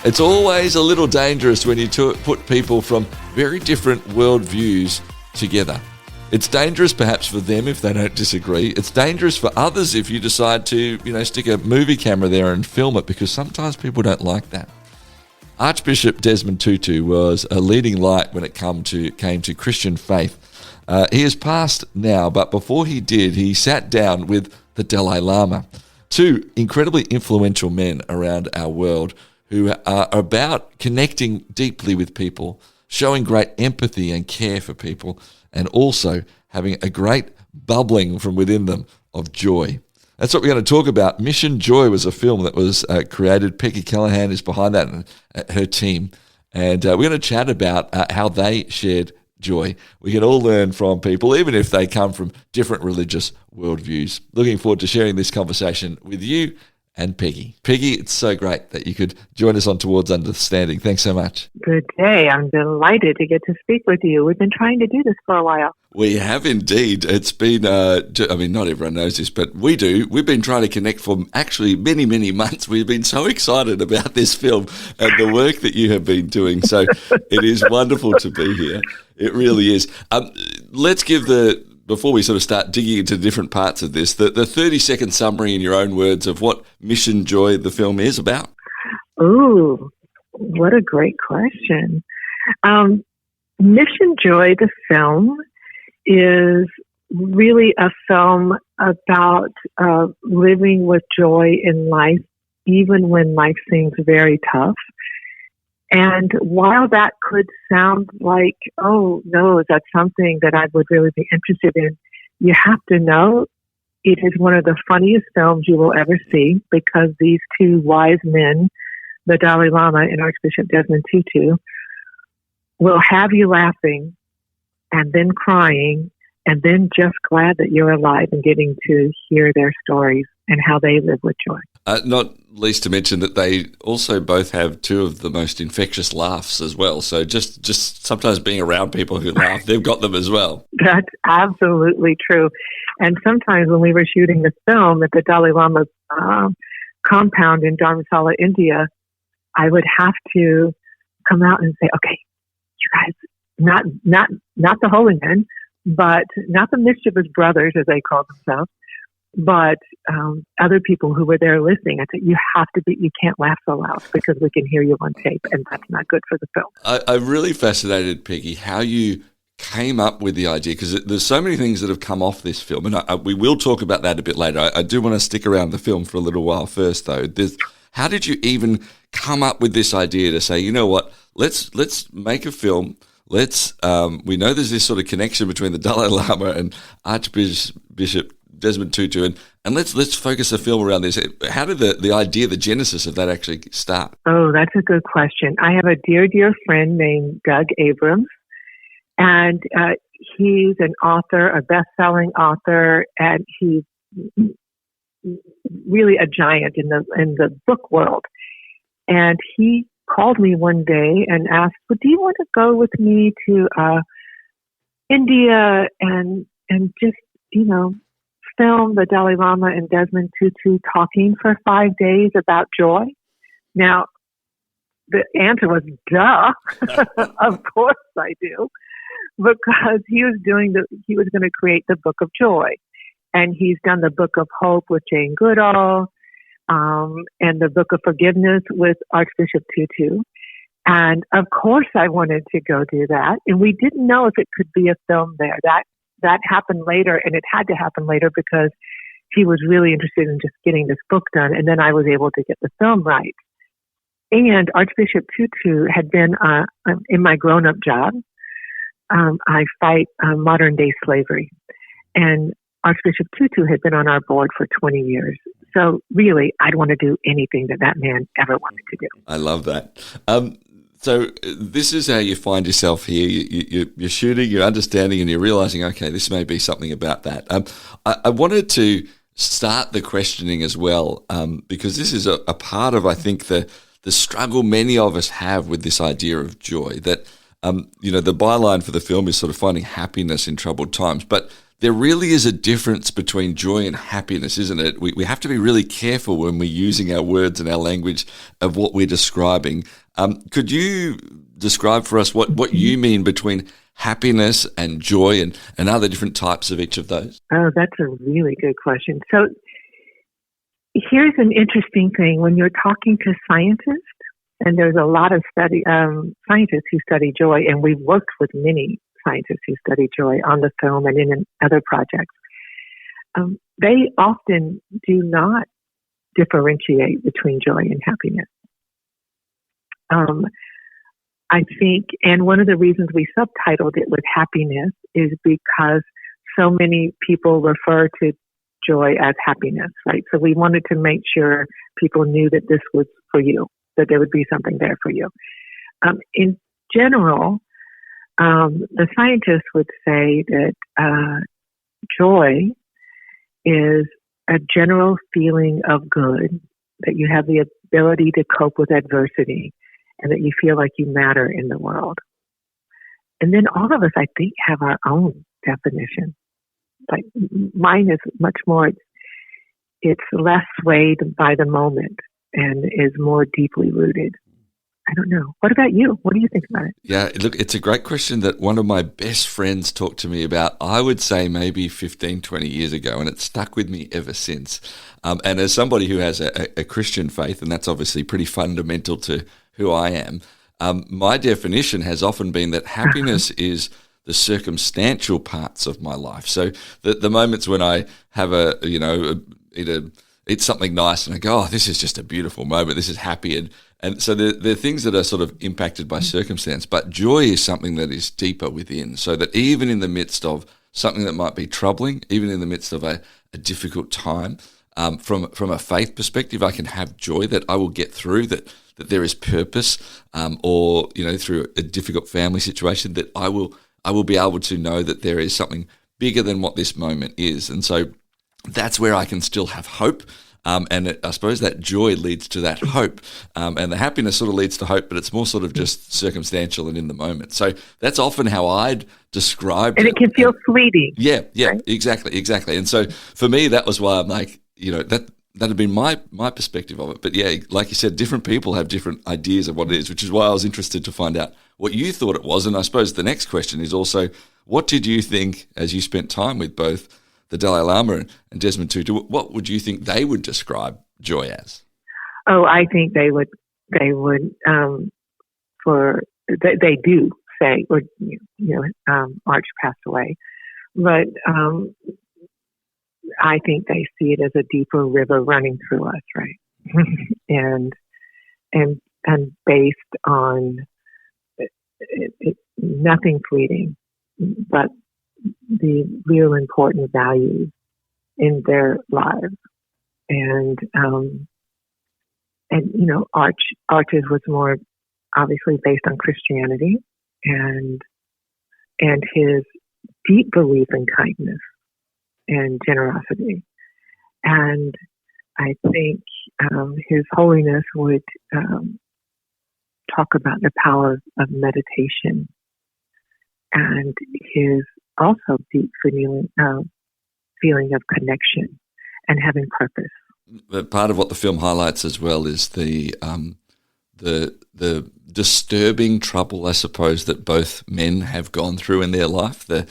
It's always a little dangerous when you put people from very different worldviews together. It's dangerous perhaps for them if they don't disagree. It's dangerous for others if you decide to, stick a movie camera there and film it, because sometimes people don't like that. Archbishop Desmond Tutu was a leading light when it came to Christian faith. He has passed now, but before he did, he sat down with the Dalai Lama, two incredibly influential men around our world who are about connecting deeply with people, showing great empathy and care for people, and also having a great bubbling from within them of joy. That's what we're going to talk about. Mission Joy was a film that was created. Peggy Callahan is behind that and her team. And we're going to chat about how they shared joy. We can all learn from people, even if they come from different religious worldviews. Looking forward to sharing this conversation with you and Peggy. Peggy, it's so great that you could join us on Towards Understanding. Thanks so much. Good day. I'm delighted to get to speak with you. We've been trying to do this for a while. We have indeed. It's been, not everyone knows this, but we do. We've been trying to connect for actually many, many months. We've been so excited about this film and the work that you have been doing. So it is wonderful to be here. It really is. Let's give before we sort of start digging into different parts of this, the 30-second summary in your own words of what Mission Joy, the film, is about. Ooh, what a great question. Mission Joy, the film, is really a film about living with joy in life, even when life seems very tough. And while that could sound like, oh, no, is that something that I would really be interested in? You have to know it is one of the funniest films you will ever see, because these two wise men, the Dalai Lama and Archbishop Desmond Tutu, will have you laughing and then crying and then just glad that you're alive and getting to hear their stories and how they live with joy. Not least to mention that they also both have two of the most infectious laughs as well. So just sometimes being around people who laugh, they've got them as well. That's absolutely true. And sometimes when we were shooting the film at the Dalai Lama's compound in Dharamsala, India, I would have to come out and say, okay, you guys, not the holy men, but not the mischievous brothers, as they call themselves, but other people who were there listening. I said, you can't laugh so loud because we can hear you on tape, and that's not good for the film. I'm really fascinated, Peggy, how you came up with the idea, because there's so many things that have come off this film, and we will talk about that a bit later. I do want to stick around the film for a little while first, though. How did you even come up with this idea to say, you know what, let's make a film. We know there's this sort of connection between the Dalai Lama and Archbishop Desmond Tutu, and let's focus the film around this. How did the idea, the genesis of that actually start? Oh, that's a good question. I have a dear, dear friend named Doug Abrams, and he's an author, a best-selling author, and he's really a giant in the book world. And he called me one day and asked, well, do you want to go with me to India and just, film the Dalai Lama and Desmond Tutu talking for 5 days about joy? Now, the answer was, duh. Of course I do. Because he was going to create the Book of Joy. And he's done the Book of Hope with Jane Goodall, and the Book of Forgiveness with Archbishop Tutu. And of course I wanted to go do that. And we didn't know if it could be a film there. That happened later, and it had to happen later because he was really interested in just getting this book done. And then I was able to get the film right. And Archbishop Tutu had been in my grown-up job. I fight modern day slavery. And Archbishop Tutu had been on our board for 20 years. So really, I'd want to do anything that man ever wanted to do. I love that. So this is how you find yourself here. You're shooting, you're understanding, and you're realizing, okay, this may be something about that. I wanted to start the questioning as well, because this is a part of, I think, the struggle many of us have with this idea of joy, that the byline for the film is sort of finding happiness in troubled times. But there really is a difference between joy and happiness, isn't it? We have to be really careful when we're using our words and our language of what we're describing. Could you describe for us what you mean between happiness and joy and other different types of each of those? Oh, that's a really good question. So here's an interesting thing. When you're talking to scientists, and there's a lot of scientists who study joy, and we've worked with many scientists who study joy on the film and in other projects. They often do not differentiate between joy and happiness. I think, and one of the reasons we subtitled it with happiness is because so many people refer to joy as happiness, right? So we wanted to make sure people knew that this was for you, that there would be something there for you. In general, the scientists would say that joy is a general feeling of good, that you have the ability to cope with adversity, and that you feel like you matter in the world. And then all of us, I think, have our own definition. Like mine is much more, it's less swayed by the moment and is more deeply rooted. I don't know. What about you? What do you think about it? Yeah, look, it's a great question that one of my best friends talked to me about, I would say maybe 15, 20 years ago, and it's stuck with me ever since. And as somebody who has a Christian faith, and that's obviously pretty fundamental to who I am, my definition has often been that happiness is the circumstantial parts of my life. So the moments when I have eat something nice and I go, oh, this is just a beautiful moment, this is happy, and so there are things that are sort of impacted by circumstance, but joy is something that is deeper within, so that even in the midst of something that might be troubling, even in the midst of a difficult time, from a faith perspective, I can have joy that I will get through, that there is purpose, or through a difficult family situation, that I will be able to know that there is something bigger than what this moment is. And so that's where I can still have hope. And I suppose that joy leads to that hope. And the happiness sort of leads to hope, but it's more sort of just circumstantial and in the moment. So that's often how I'd describe it. And it can feel fleeting. Yeah, right? Exactly. And so for me, that was why I'm like, that had been my perspective of it. But yeah, like you said, different people have different ideas of what it is, which is why I was interested to find out what you thought it was. And I suppose the next question is also, what did you think as you spent time with both the Dalai Lama and Desmond Tutu? What would you think they would describe joy as? Oh, I think they would. They do say, or Arch passed away, but I think they see it as a deeper river running through us, right? and based on nothing fleeting, but the real important values in their lives. And Arch's was more obviously based on Christianity and his deep belief in kindness and generosity. And I think His Holiness would talk about the power of meditation and his also deep feeling of connection and having purpose. But part of what the film highlights as well is the disturbing trouble, I suppose, that both men have gone through in their life, the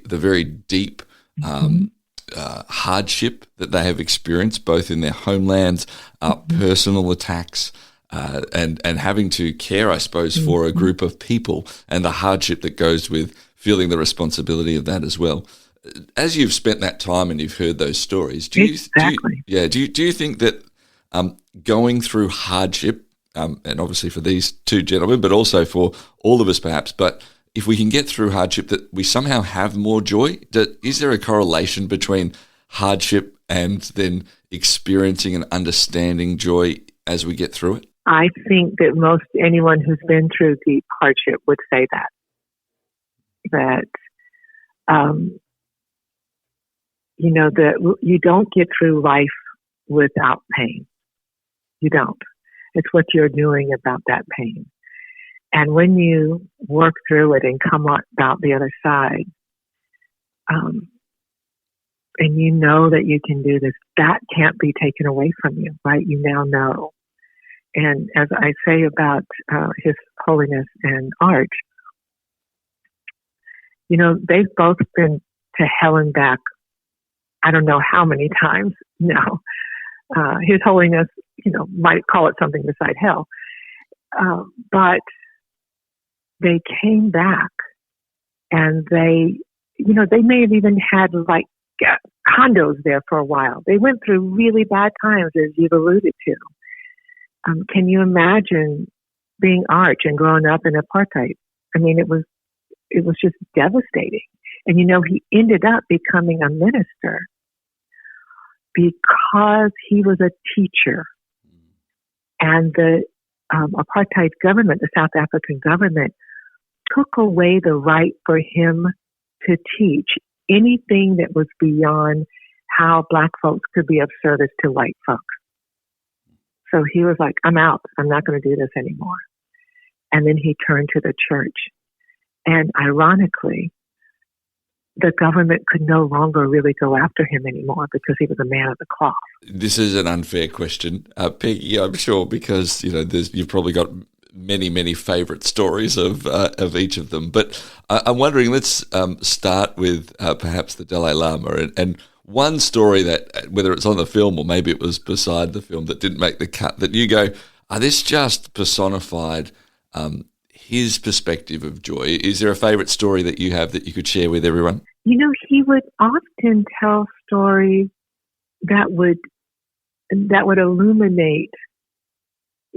very deep hardship that they have experienced, both in their homelands, personal attacks, and having to care, I suppose, for a group of people, and the hardship that goes with feeling the responsibility of that as well. As you've spent that time and you've heard those stories, do you think that going through hardship, and obviously for these two gentlemen, but also for all of us perhaps, but if we can get through hardship, that we somehow have more joy? Is there a correlation between hardship and then experiencing and understanding joy as we get through it? I think that most anyone who's been through deep hardship would say that that you don't get through life without pain. You don't. It's what you're doing about that pain. And when you work through it and come out the other side, and you know that you can do this. That can't be taken away from you, right? You now know. And as I say about His Holiness and Arch, you know, they've both been to hell and back. I don't know how many times now. His Holiness, you know, might call it something beside hell. But they came back, and they, you know, they may have even had like condos there for a while. They went through really bad times, as you've alluded to. Can you imagine being Arch and growing up in apartheid? I mean, it was just devastating. And you know, he ended up becoming a minister because he was a teacher. And the apartheid government, the South African government, took away the right for him to teach anything that was beyond how Black folks could be of service to white folks. So he was like, I'm out. I'm not going to do this anymore. And then he turned to the church. And ironically, the government could no longer really go after him anymore because he was a man of the cloth. This is an unfair question, Peggy, I'm sure, because, you know, you've probably got many, many favourite stories of each of them. But I'm wondering, let's start with perhaps the Dalai Lama. And one story that, whether it's on the film or maybe it was beside the film that didn't make the cut, that you go, this just personified his perspective of joy. Is there a favourite story that you have that you could share with everyone? You know, he would often tell stories that would illuminate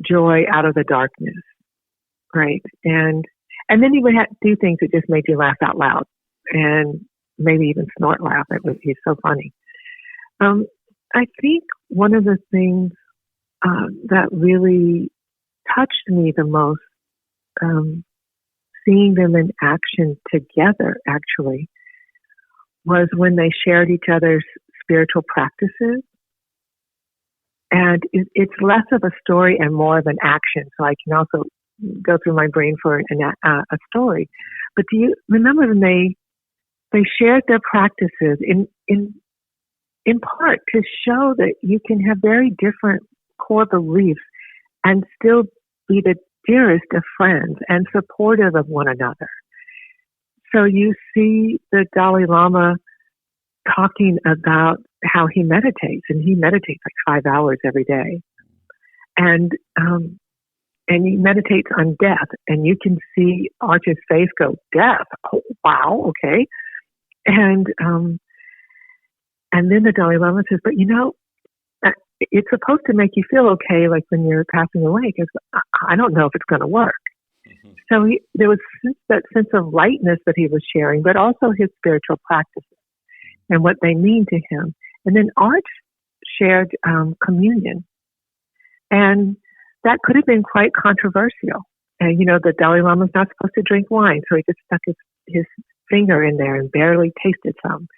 joy out of the darkness, right? And then he would do things that just made you laugh out loud and maybe even snort laugh. He's so funny. I think one of the things that really touched me the most, seeing them in action together, actually, was when they shared each other's spiritual practices. And it's less of a story and more of an action. So I can also go through my brain for a story. But do you remember when they shared their practices in part to show that you can have very different core beliefs and still be the dearest of friends and supportive of one another. So you see the Dalai Lama talking about how he meditates, and he meditates like 5 hours every day. And he meditates on death, and you can see Arch's face go, death? Oh, wow, okay. And then the Dalai Lama says, but you know, it's supposed to make you feel okay, like when you're passing away, because I don't know if it's going to work. Mm-hmm. So there was that sense of lightness that he was sharing, but also his spiritual practices and what they mean to him. And then Arch shared communion. And that could have been quite controversial. You know, the Dalai Lama's not supposed to drink wine, so he just stuck his finger in there and barely tasted some.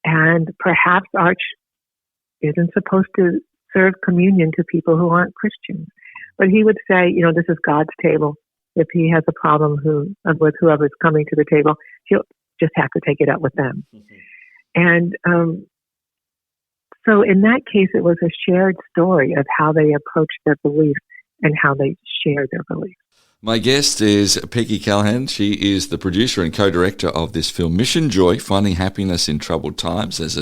And perhaps Arch isn't supposed to serve communion to people who aren't Christians. But he would say, you know, this is God's table. If he has a problem with whoever's coming to the table, he'll just have to take it up with them. Mm-hmm. And so in that case, it was a shared story of how they approached their beliefs and how they shared their beliefs. My guest is Peggy Callahan. She is the producer and co-director of this film, Mission Joy, Finding Happiness in Troubled Times. As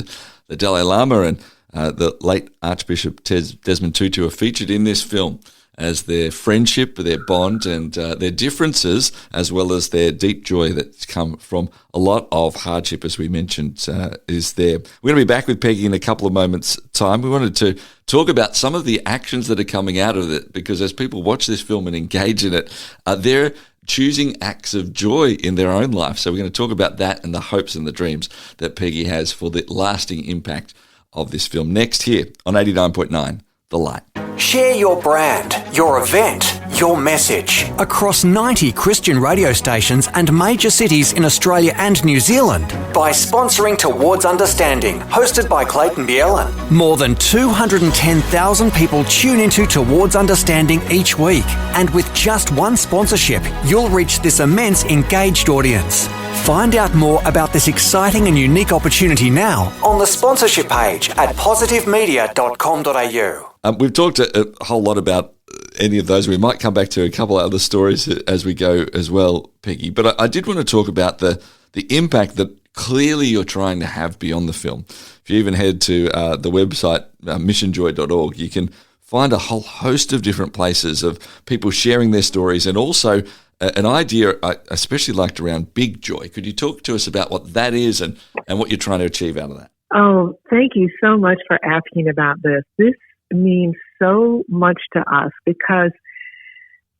the Dalai Lama and the late Archbishop Desmond Tutu are featured in this film as their friendship, their bond, and their differences, as well as their deep joy that's come from a lot of hardship, as we mentioned, is there. We're going to be back with Peggy in a couple of moments' time. We wanted to talk about some of the actions that are coming out of it, because as people watch this film and engage in it, they're choosing acts of joy in their own life. So we're going to talk about that and the hopes and the dreams that Peggy has for the lasting impact of this film next here on 89.9 The Light. Share your brand, your event, your message across 90 Christian radio stations and major cities in Australia and New Zealand by sponsoring Towards Understanding, hosted by Clayton Bielan. More than 210,000 people tune into Towards Understanding each week, and with just one sponsorship, you'll reach this immense engaged audience. Find out more about this exciting and unique opportunity now on the sponsorship page at positivemedia.com.au. We've talked a whole lot about any of those. We might come back to a couple of other stories as we go as well, Peggy. But I did want to talk about the impact that clearly you're trying to have beyond the film. If you even head to the website, missionjoy.org, you can find a whole host of different places of people sharing their stories, and also an idea I especially liked around big joy. Could you talk to us about what that is and what you're trying to achieve out of that? Oh, thank you so much for asking about this. This means so much to us because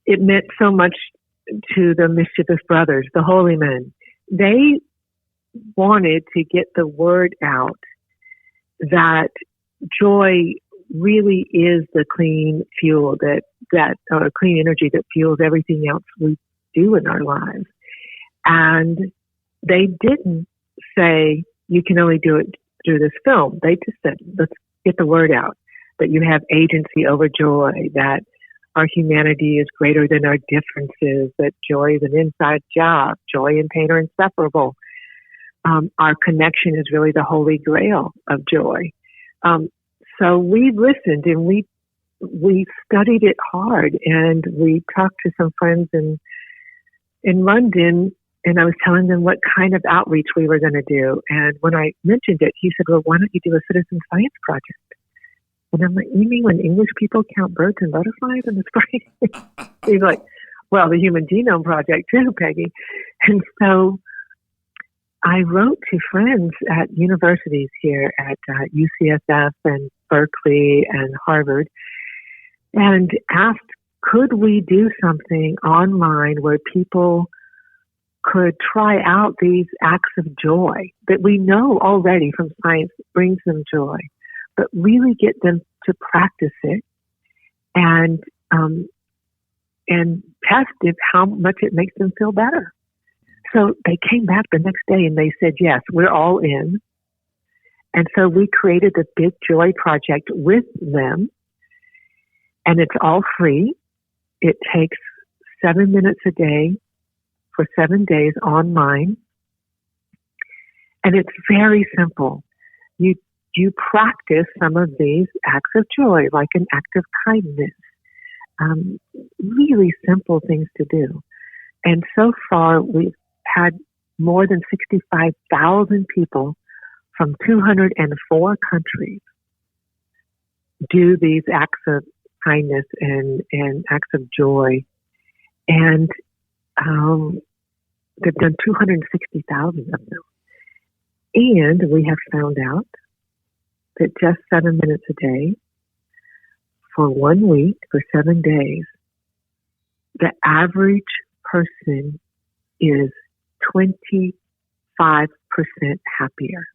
it meant so much to the Mischievous Brothers, the Holy Men. They wanted to get the word out that joy really is the clean fuel, that clean energy that fuels everything else we do in our lives. And they didn't say, you can only do it through this film. They just said, let's get the word out, that you have agency over joy, that our humanity is greater than our differences, that joy is an inside job, joy and pain are inseparable. Our connection is really the holy grail of joy. So we listened and we studied it hard, and we talked to some friends in London, and I was telling them what kind of outreach we were going to do. And when I mentioned it, he said, well, why don't you do a citizen science project? And I'm like, you mean when English people count birds and butterflies in the spring? He's like, well, the Human Genome Project too, Peggy. And so I wrote to friends at universities here at UCSF and Berkeley and Harvard and asked, could we do something online where people could try out these acts of joy that we know already from science brings them joy, but really get them to practice it and test how much it makes them feel better. So they came back the next day and they said, yes, we're all in. And so we created the Big Joy Project with them, and it's all free. It takes 7 minutes a day for 7 days online. And it's very simple. You practice some of these acts of joy, like an act of kindness. Really simple things to do. And so far, we've had more than 65,000 people from 204 countries do these acts of kindness and acts of joy. And they've done 260,000 of them. And we have found out that just 7 minutes a day for 1 week, for 7 days, the average person is 25% happier.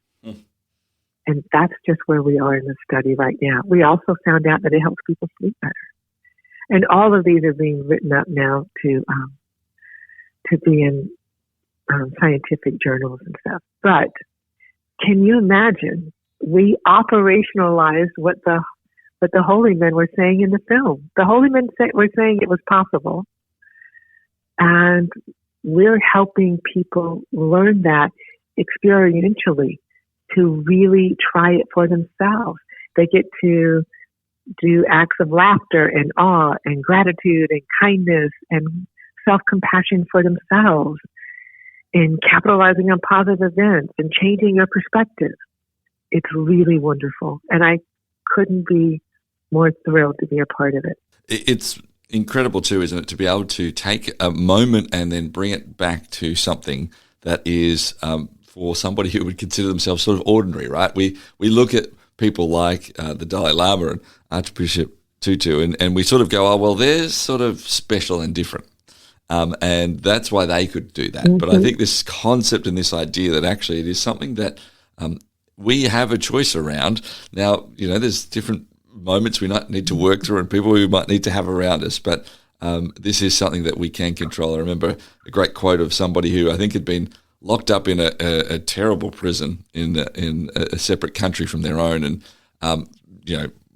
And that's just where we are in the study right now. We also found out that it helps people sleep better. And all of these are being written up now to be in scientific journals and stuff. But can you imagine? We operationalized what the holy men were saying in the film. The holy men were saying it was possible, and we're helping people learn that experientially to really try it for themselves. They get to do acts of laughter and awe and gratitude and kindness and self-compassion for themselves, and capitalizing on positive events and changing your perspective. It's really wonderful. And I couldn't be more thrilled to be a part of it. It's incredible too, isn't it, to be able to take a moment and then bring it back to something that is for somebody who would consider themselves sort of ordinary, right? We look at people like the Dalai Lama and Archbishop Tutu, and we sort of go, oh, well, they're sort of special and different. And that's why they could do that. Mm-hmm. But I think this concept and this idea that actually it is something that we have a choice around. Now, there's different moments we might need to work through and people we might need to have around us. But this is something that we can control. I remember a great quote of somebody who I think had been locked up in a terrible prison in a separate country from their own, and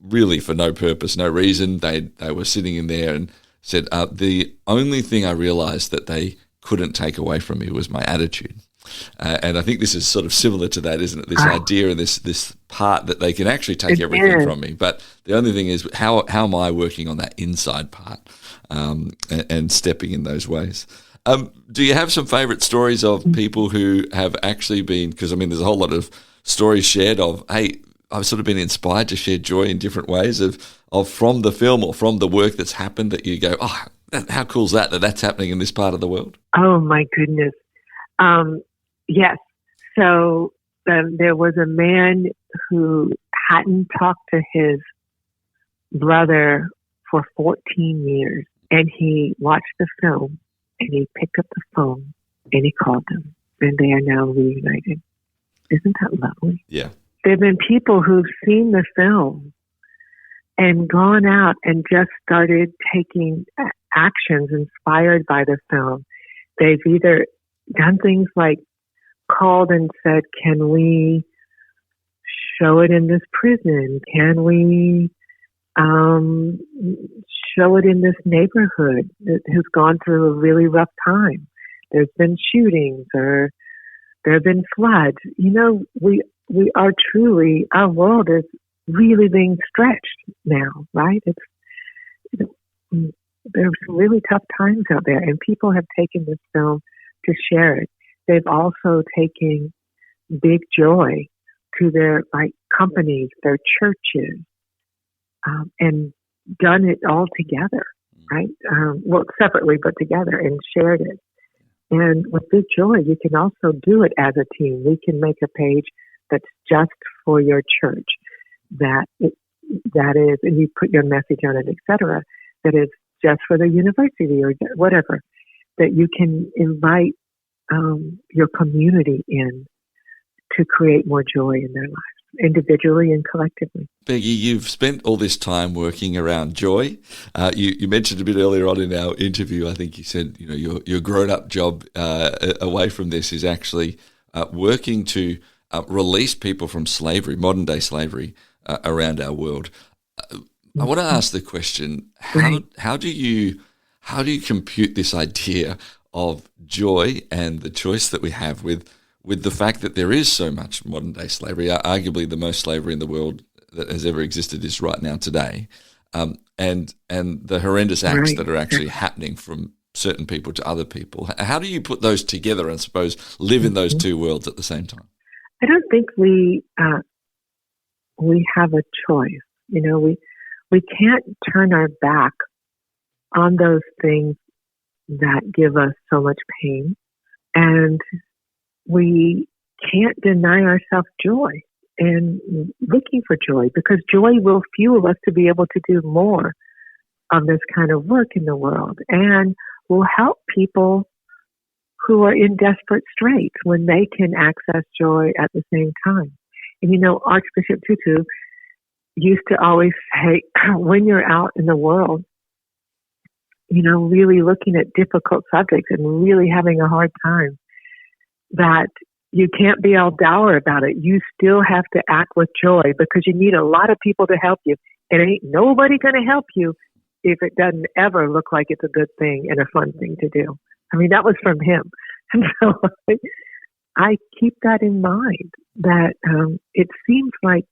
really for no purpose, no reason. They were sitting in there and said, the only thing I realized that they couldn't take away from me was my attitude. And I think this is sort of similar to that, isn't it? This idea and this part that they can actually take everything from me. But the only thing is, how am I working on that inside part and stepping in those ways? Do you have some favorite stories of people who have actually been, because I mean, there's a whole lot of stories shared of, hey, I've sort of been inspired to share joy in different ways of from the film or from the work that's happened that you go, oh, how cool is that's happening in this part of the world? Oh, my goodness. Yes. So there was a man who hadn't talked to his brother for 14 years, and he watched the film, and he picked up the phone, and he called them, and they are now reunited. Isn't that lovely? Yeah. There have been people who've seen the film and gone out and just started taking actions inspired by the film. They've either done things like called and said, can we show it in this prison? Can we show it in this neighborhood that has gone through a really rough time? There's been shootings or there have been floods. We are truly, our world is really being stretched now, right? There's some really tough times out there, and people have taken this film to share it. They've also taken big joy to their companies, their churches, and done it all together, right? Separately, but together, and shared it. And with big joy, you can also do it as a team. We can make a page that's just for your church, that is, and you put your message on it, etc. That is just for the university or whatever. That you can invite your community in to create more joy in their lives, individually and collectively. Peggy, you've spent all this time working around joy. You mentioned a bit earlier on in our interview, I think you said, your grown-up job away from this is actually working to release people from slavery, modern-day slavery, around our world. I want to ask the question: how do you compute this idea of joy and the choice that we have with the fact that there is so much modern-day slavery? Arguably, the most slavery in the world that has ever existed is right now today, and the horrendous acts that are actually happening from certain people to other people. How do you put those together and suppose live in those two worlds at the same time? I don't think we have a choice. We can't turn our back on those things that give us so much pain, and we can't deny ourselves joy and looking for joy, because joy will fuel us to be able to do more of this kind of work in the world, and will help people who are in desperate straits when they can access joy at the same time. And Archbishop Tutu used to always say, when you're out in the world, really looking at difficult subjects and really having a hard time, that you can't be all dour about it. You still have to act with joy, because you need a lot of people to help you. And ain't nobody going to help you if it doesn't ever look like it's a good thing and a fun thing to do. I mean, that was from him. And so I keep that in mind, that it seems like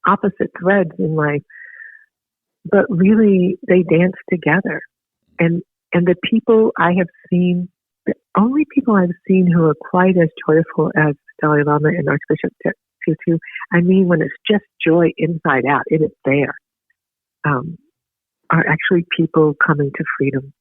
opposite threads in life, but really they dance together. And the people I have seen, the only people I've seen who are quite as joyful as Dalai Lama and Archbishop Tutu, I mean, when it's just joy inside out, it is there, are actually people coming to freedom.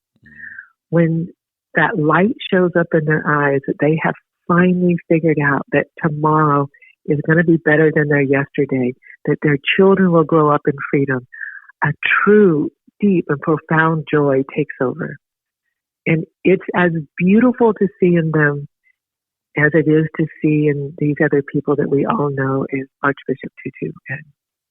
When that light shows up in their eyes, that they have finally figured out that tomorrow is going to be better than their yesterday, that their children will grow up in freedom, a true, deep, and profound joy takes over. And it's as beautiful to see in them as it is to see in these other people that we all know as Archbishop Tutu and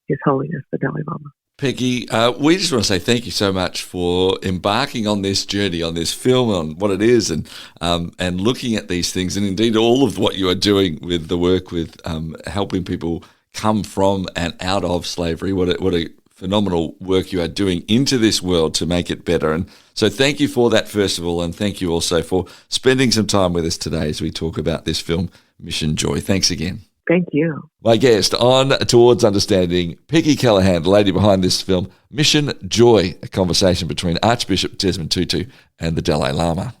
His Holiness the Dalai Lama. Peggy, we just want to say thank you so much for embarking on this journey, on this film, on what it is, and looking at these things, and indeed all of what you are doing with the work with helping people come from and out of slavery. What a phenomenal work you are doing into this world to make it better. And so thank you for that, first of all, and thank you also for spending some time with us today as we talk about this film, Mission Joy. Thanks again. Thank you. My guest on Towards Understanding, Peggy Callahan, the lady behind this film, Mission Joy, a conversation between Archbishop Desmond Tutu and the Dalai Lama.